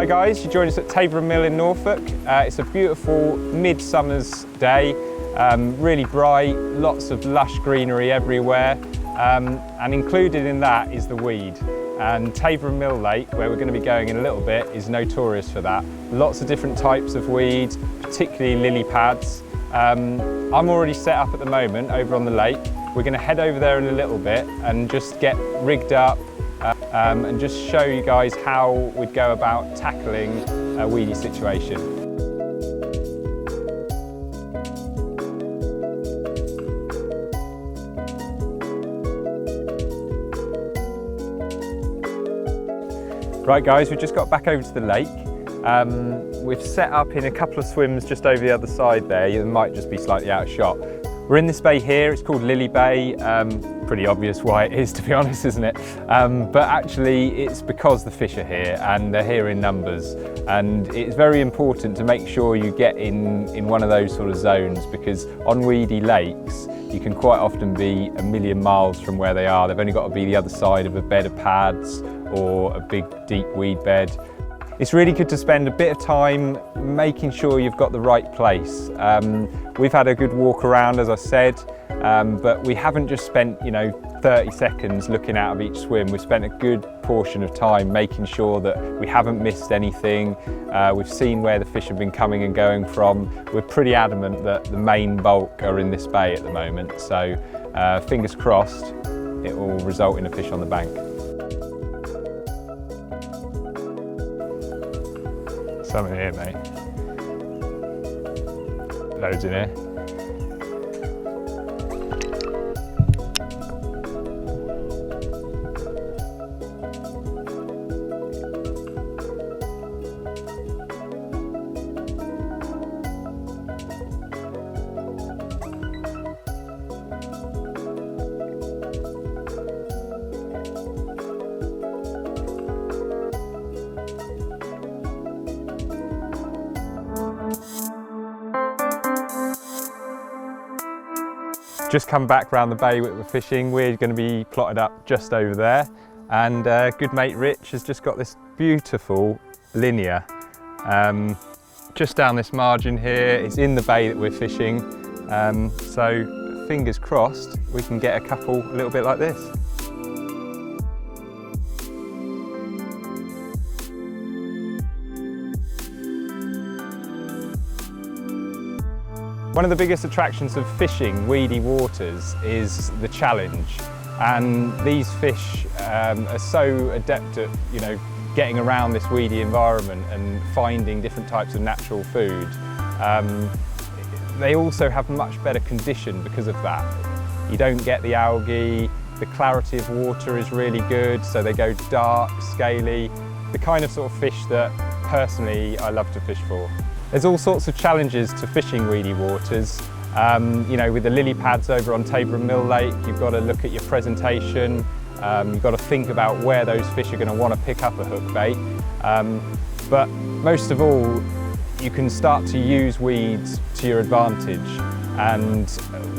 guys, you joined us at Tabor Mill in Norfolk. It's a beautiful midsummer's day, really bright, lots of lush greenery everywhere, and included in that is the weed. And Tabor Mill Lake, where we're going to be going in a little bit, is notorious for that. Lots of different types of weeds, particularly lily pads. I'm already set up at the moment over on the lake. We're going to head over there in a little bit and just get rigged up and just show you guys how we'd go about tackling a weedy situation. Right guys, we've just got back over to the lake. We've set up in a couple of swims just over the other side there. You might just be slightly out of shot. We're in this bay here, it's called Lily Bay. Pretty obvious why it is, to be honest, isn't it? But actually it's because the fish are here and they're here in numbers. And it's very important to make sure you get in one of those sort of zones, because on weedy lakes, you can quite often be a million miles from where they are. They've only got to be the other side of a bed of pads or a big deep weed bed. It's really good to spend a bit of time making sure you've got the right place. We've had a good walk around, as I said, but we haven't just spent 30 seconds looking out of each swim. We've spent a good portion of time making sure that we haven't missed anything. We've seen where the fish have been coming and going from. We're pretty adamant that the main bulk are in this bay at the moment, so fingers crossed it will result in a fish on the bank. Something here, mate. Loads in here. Just come back round the bay with the fishing. We're going to be plotted up just over there, and good mate Rich has just got this beautiful linear just down this margin here. It's in the bay that we're fishing, so fingers crossed we can get a couple a little bit like this. One of the biggest attractions of fishing weedy waters is the challenge, and these fish are so adept at getting around this weedy environment and finding different types of natural food. They also have much better condition because of that. You don't get the algae, the clarity of water is really good, so they go dark, scaly, the kind of sort of fish that personally I love to fish for. There's all sorts of challenges to fishing weedy waters. With the lily pads over on Tabor Mill Lake, you've got to look at your presentation, you've got to think about where those fish are going to want to pick up a hook bait. But most of all, you can start to use weeds to your advantage. And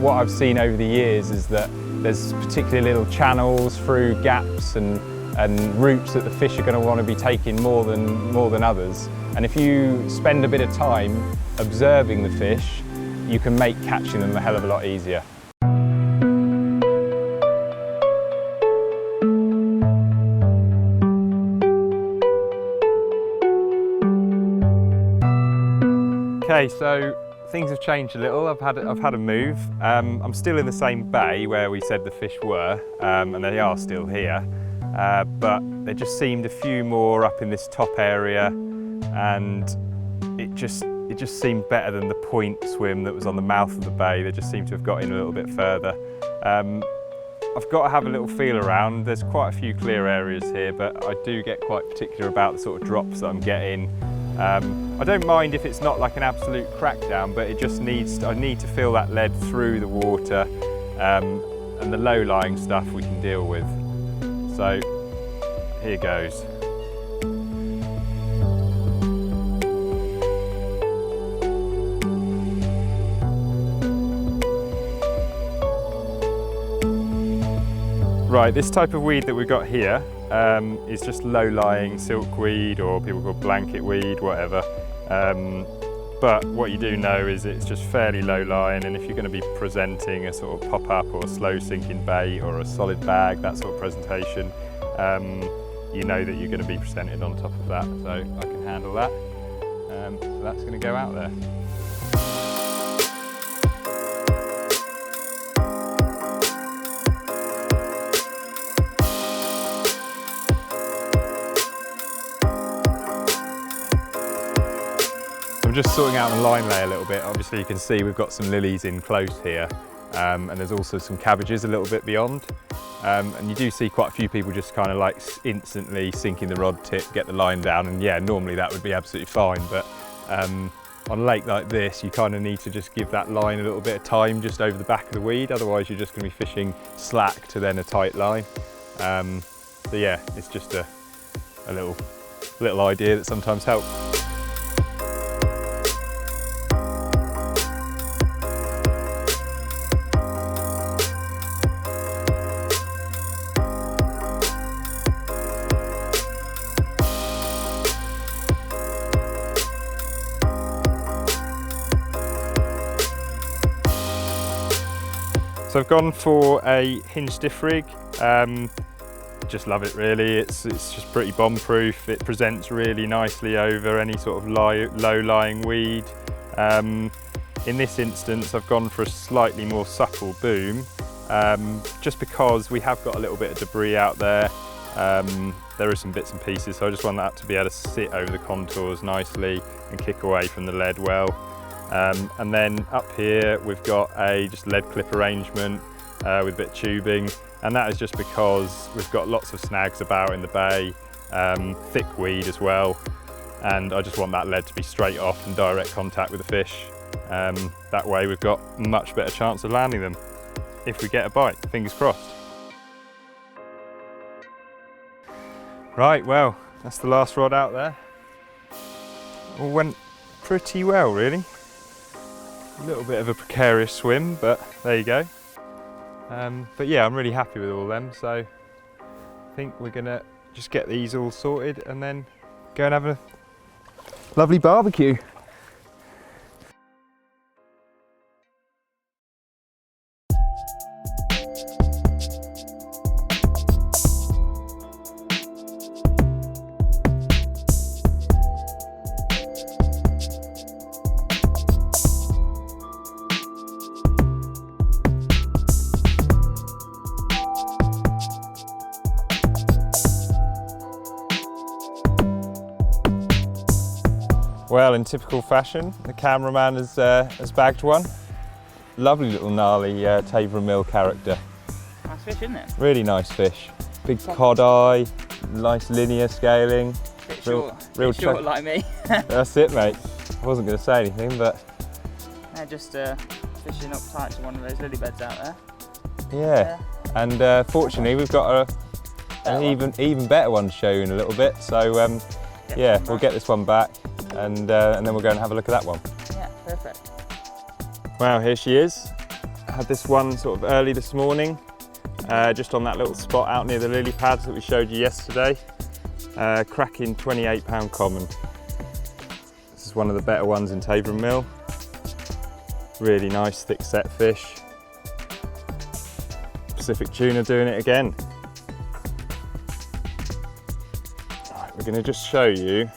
what I've seen over the years is that there's particularly little channels through gaps and routes that the fish are going to want to be taking more than others. And if you spend a bit of time observing the fish, you can make catching them a hell of a lot easier. Okay, so things have changed a little. I've had a move. I'm still in the same bay where we said the fish were, and they are still here. But there just seemed a few more up in this top area, and it just seemed better than the point swim that was on the mouth of the bay. They just seemed to have got in a little bit further. I've got to have a little feel around. There's quite a few clear areas here, but I do get quite particular about the sort of drops that I'm getting. I don't mind if it's not like an absolute crackdown, but it just I need to feel that lead through the water, and the low-lying stuff we can deal with. So here goes. Right, this type of weed that we've got here is just low-lying silkweed, or people call blanket weed, whatever. But what you do know is it's just fairly low-lying, and if you're going to be presenting a sort of pop-up or slow-sinking bait or a solid bag, that sort of presentation, you know that you're going to be presented on top of that. So I can handle that. So that's going to go out there. I'm just sorting out the line lay a little bit. Obviously you can see we've got some lilies in close here, and there's also some cabbages a little bit beyond. And you do see quite a few people just kind of like instantly sinking the rod tip, get the line down, and yeah, normally that would be absolutely fine, but on a lake like this you kind of need to just give that line a little bit of time just over the back of the weed, otherwise you're just going to be fishing slack to then a tight line. So yeah, it's just a little idea that sometimes helps. So I've gone for a hinge stiff rig. Just love it really. It's just pretty bomb proof. It presents really nicely over any sort of low-lying weed. In this instance I've gone for a slightly more supple boom, just because we have got a little bit of debris out there. There are some bits and pieces, so I just want that to be able to sit over the contours nicely and kick away from the lead well. And then up here we've got a just lead clip arrangement with a bit of tubing, and that is just because we've got lots of snags about in the bay, thick weed as well, and I just want that lead to be straight off and direct contact with the fish. That way we've got a much better chance of landing them if we get a bite, fingers crossed. Right, well, that's the last rod out there. All went pretty well really. A little bit of a precarious swim, but there you go. But yeah, I'm really happy with all of them, so I think we're gonna just get these all sorted and then go and have a lovely barbecue. Well, in typical fashion, the cameraman has bagged one. Lovely little gnarly Tabor Mill character. Nice fish, isn't it? Really nice fish. Big cod eye, nice linear scaling. Bit real short like me. That's it, mate. I wasn't going to say anything, but... They're just fishing up tight to one of those lily beds out there. Yeah, and fortunately we've got an even better one to show you in a little bit. So yeah, we'll get this one back. And then we'll go and have a look at that one. Yeah, perfect. Wow, here she is. I had this one sort of early this morning, just on that little spot out near the lily pads that we showed you yesterday. Cracking 28-pound common. This is one of the better ones in Tabor Mill. Really nice thick set fish. Pacific tuna doing it again. Right, we're going to just show you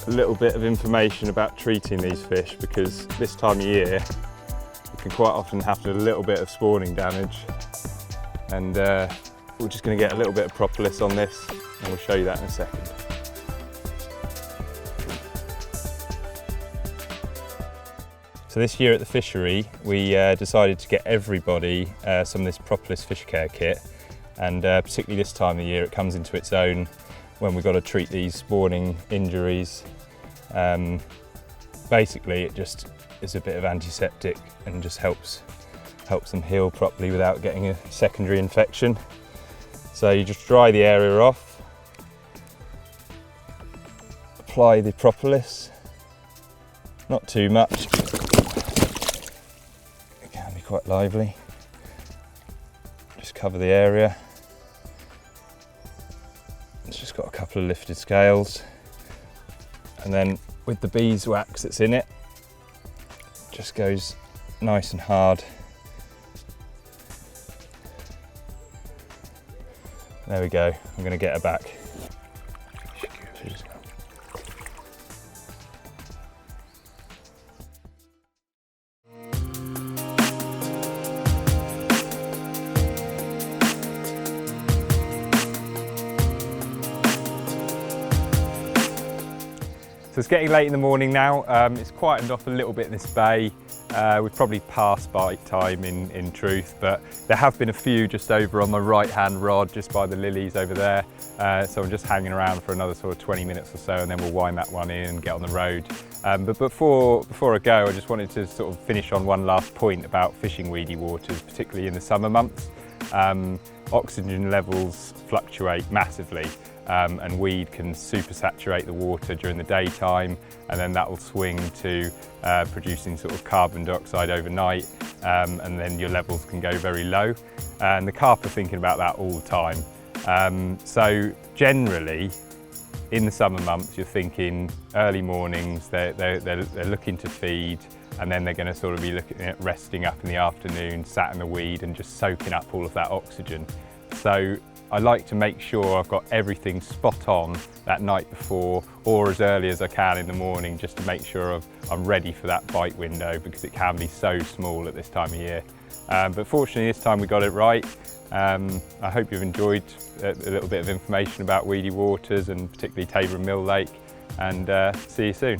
a little bit of information about treating these fish, because this time of year you can quite often have to do a little bit of spawning damage, and we're just going to get a little bit of propolis on this and we'll show you that in a second. So this year at the fishery we decided to get everybody some of this propolis fish care kit, and particularly this time of year it comes into its own when we've got to treat these spawning injuries. Basically it just is a bit of antiseptic and just helps them heal properly without getting a secondary infection. So you just dry the area off, apply the propolis, not too much, it can be quite lively, just cover the area. It's just got a couple of lifted scales. And then with the beeswax that's in it, just goes nice and hard. There we go, I'm going to get her back. So it's getting late in the morning now. It's quietened off a little bit in this bay. We've probably passed bite time in truth, but there have been a few just over on my right hand rod, just by the lilies over there. So I'm just hanging around for another sort of 20 minutes or so, and then we'll wind that one in and get on the road. But before I go, I just wanted to sort of finish on one last point about fishing weedy waters, particularly in the summer months. Oxygen levels fluctuate massively. And weed can supersaturate the water during the daytime, and then that will swing to producing sort of carbon dioxide overnight, and then your levels can go very low. And the carp are thinking about that all the time. So generally, in the summer months, you're thinking early mornings, they're looking to feed, and then they're going to sort of be looking at resting up in the afternoon, sat in the weed and just soaking up all of that oxygen. So I like to make sure I've got everything spot on that night before, or as early as I can in the morning, just to make sure I'm ready for that bite window, because it can be so small at this time of year. But fortunately this time we got it right. I hope you've enjoyed a little bit of information about weedy waters, and particularly Tabor and Mill Lake, and see you soon.